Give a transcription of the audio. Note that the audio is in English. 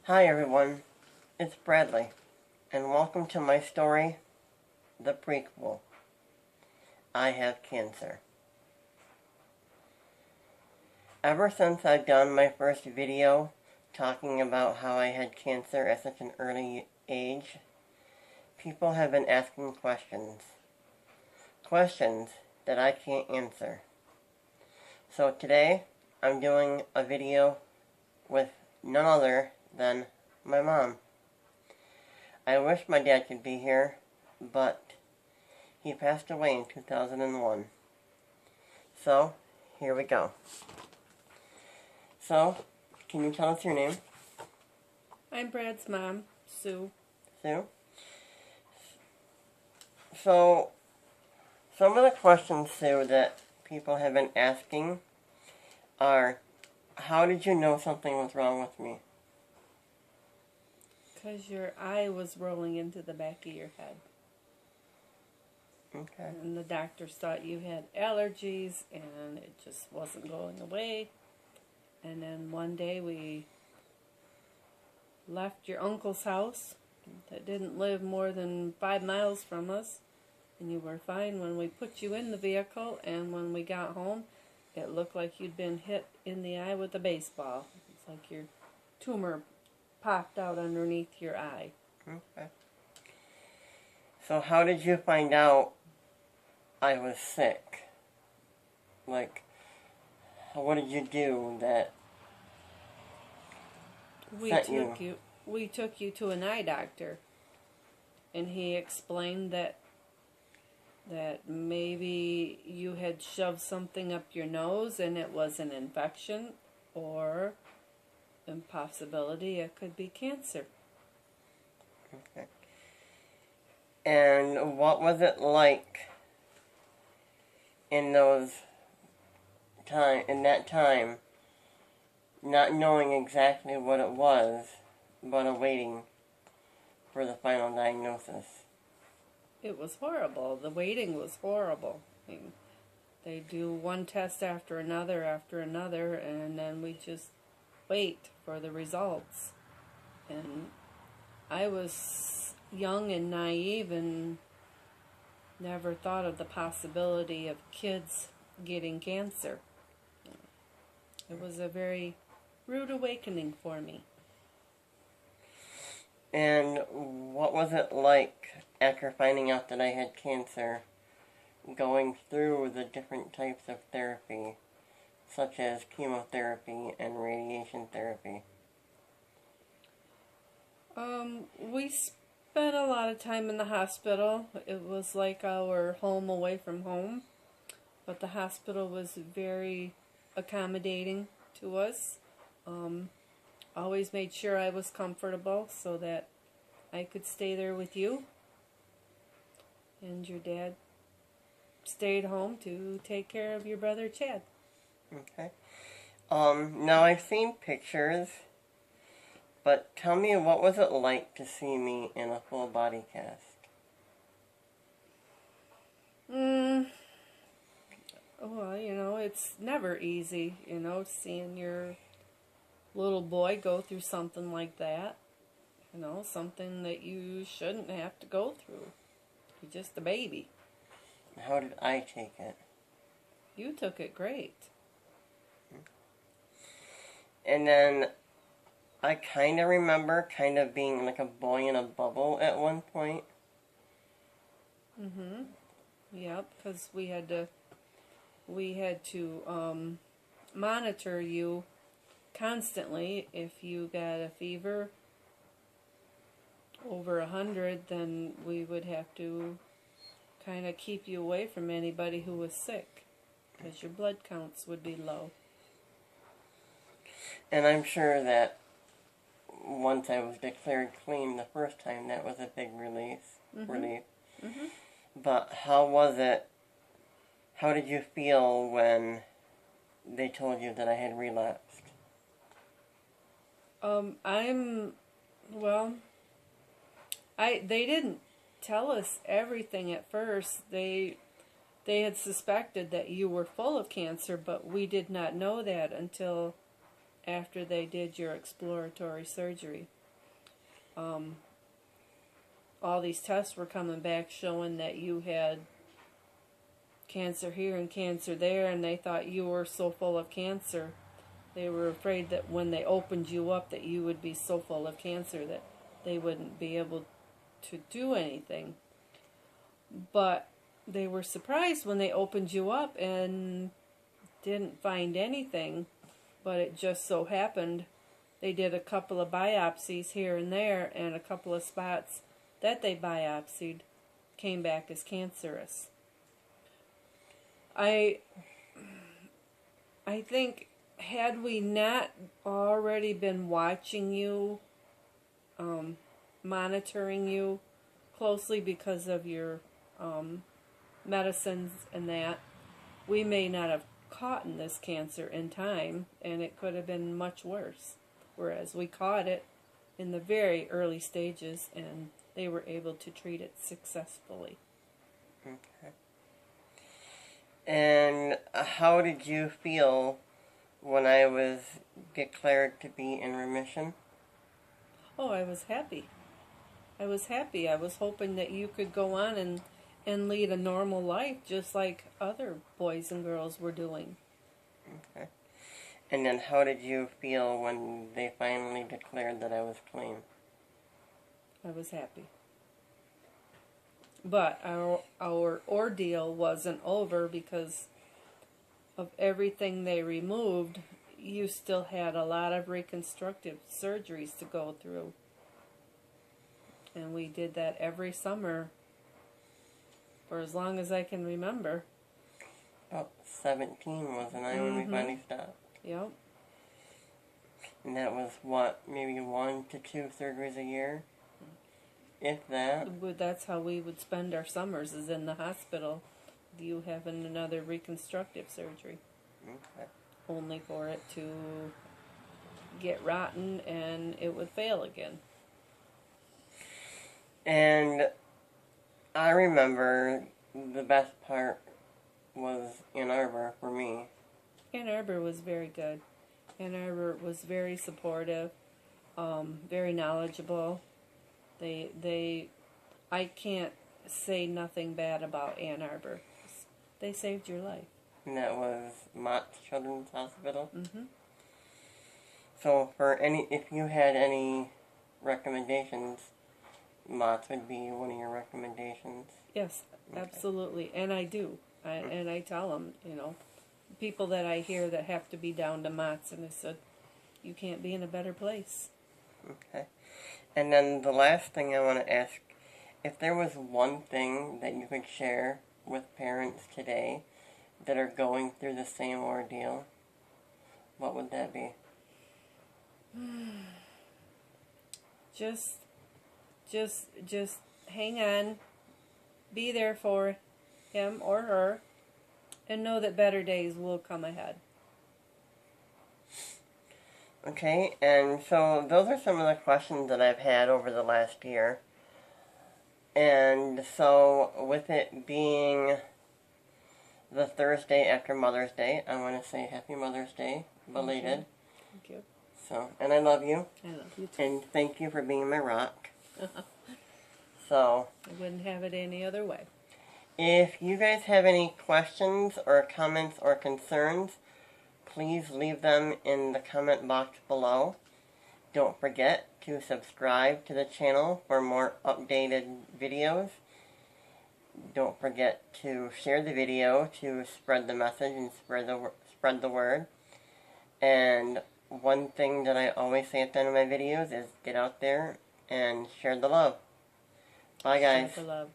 Hi everyone, it's Bradley, and welcome to my story, the prequel. I have cancer. Ever since I've done my first video talking about how I had cancer at such an early age, people have been asking questions. Questions that I can't answer. So today, I'm doing a video with none other than my mom. I wish my dad could be here, but he passed away in 2001. So, here we go. So, can you tell us your name? I'm Brad's mom, Sue. Sue? So, some of the questions, Sue, that people have been asking are, how did you know something was wrong with me? Because your eye was rolling into the back of your head. Okay. And the doctors thought you had allergies and it just wasn't going away. And then one day we left your uncle's house that didn't live more than 5 miles from us. And you were fine when we put you in the vehicle, and when we got home, it looked like you'd been hit in the eye with a baseball. It's like your tumor popped out underneath your eye. Okay. So how did you find out I was sick? Like, what did you do that We took you to an eye doctor, and he explained that maybe you had shoved something up your nose and it was an infection, or impossibility it could be cancer. Okay. And what was it like in that time, not knowing exactly what it was, but awaiting for the final diagnosis? It was horrible. The waiting was horrible. I mean, they do one test after another, and then we just wait for the results. And I was young and naive and never thought of the possibility of kids getting cancer. It was a very rude awakening for me. And what was it like after finding out that I had cancer, going through the different types of therapy, such as chemotherapy and radiation therapy? We spent a lot of time in the hospital. It was like our home away from home, but the hospital was very accommodating to us. Always made sure I was comfortable so that I could stay there with you. And your dad stayed home to take care of your brother Chad. Okay. Now I've seen pictures, but tell me, what was it like to see me in a full body cast? Well, it's never easy, seeing your little boy go through something like that. Something that you shouldn't have to go through. You're just a baby. How did I take it? You took it great. And then I kind of remember being like a boy in a bubble at one point. Yep, because we had to monitor you constantly. If you got a fever over 100, then we would have to kind of keep you away from anybody who was sick, because your blood counts would be low. And I'm sure that once I was declared clean the first time, that was a big relief. But how was it? How did you feel when they told you that I had relapsed? They didn't tell us everything at first. They had suspected that you were full of cancer, but we did not know that until after they did your exploratory surgery. all these tests were coming back showing that you had cancer here and cancer there, and they thought you were so full of cancer. They were afraid that when they opened you up that you would be so full of cancer that they wouldn't be able to do anything. But they were surprised when they opened you up and didn't find anything. But it just so happened they did a couple of biopsies here and there, and a couple of spots that they biopsied came back as cancerous. I think, had we not already been watching you, monitoring you closely because of your medicines and that, we may not have caught this cancer in time, and it could have been much worse. Whereas we caught it in the very early stages, and they were able to treat it successfully. Okay. And how did you feel when I was declared to be in remission? Oh, I was happy. I was happy. I was hoping that you could go on and lead a normal life just like other boys and girls were doing. Okay. And then how did you feel when they finally declared that I was clean? I was happy. But our ordeal wasn't over because of everything they removed. You still had a lot of reconstructive surgeries to go through. And we did that every summer for as long as I can remember. About 17, wasn't I, when we finally stopped? Yep. And that was, what, maybe 1 to 2 surgeries a year? If that. That's how we would spend our summers, is in the hospital. You having another reconstructive surgery. Okay. Only for it to get rotten and it would fail again. And I remember the best part was Ann Arbor for me. Ann Arbor was very good. Ann Arbor was very supportive, very knowledgeable. I can't say nothing bad about Ann Arbor. They saved your life. And that was Mott's Children's Hospital. Mm-hmm. So if you had any recommendations, Mott's would be one of your recommendations. Yes, Okay. absolutely. And I do. And I tell them, people that I hear that have to be down to Mott's, and I said, you can't be in a better place. Okay. And then the last thing I want to ask, if there was one thing that you could share with parents today that are going through the same ordeal, what would that be? Just hang on, be there for him or her, and know that better days will come ahead. Okay, and so those are some of the questions that I've had over the last year. And so with it being the Thursday after Mother's Day, I want to say Happy Mother's Day, belated. Thank you. So, and I love you. I love you too. And thank you for being my rock. So, I wouldn't have it any other way. if you guys have any questions or comments or concerns, please leave them in the comment box below. Don't forget to subscribe to the channel for more updated videos. Don't forget to share the video to spread the message and spread the word. And one thing that I always say at the end of my videos is get out there and share the love. Bye, guys. Share the love.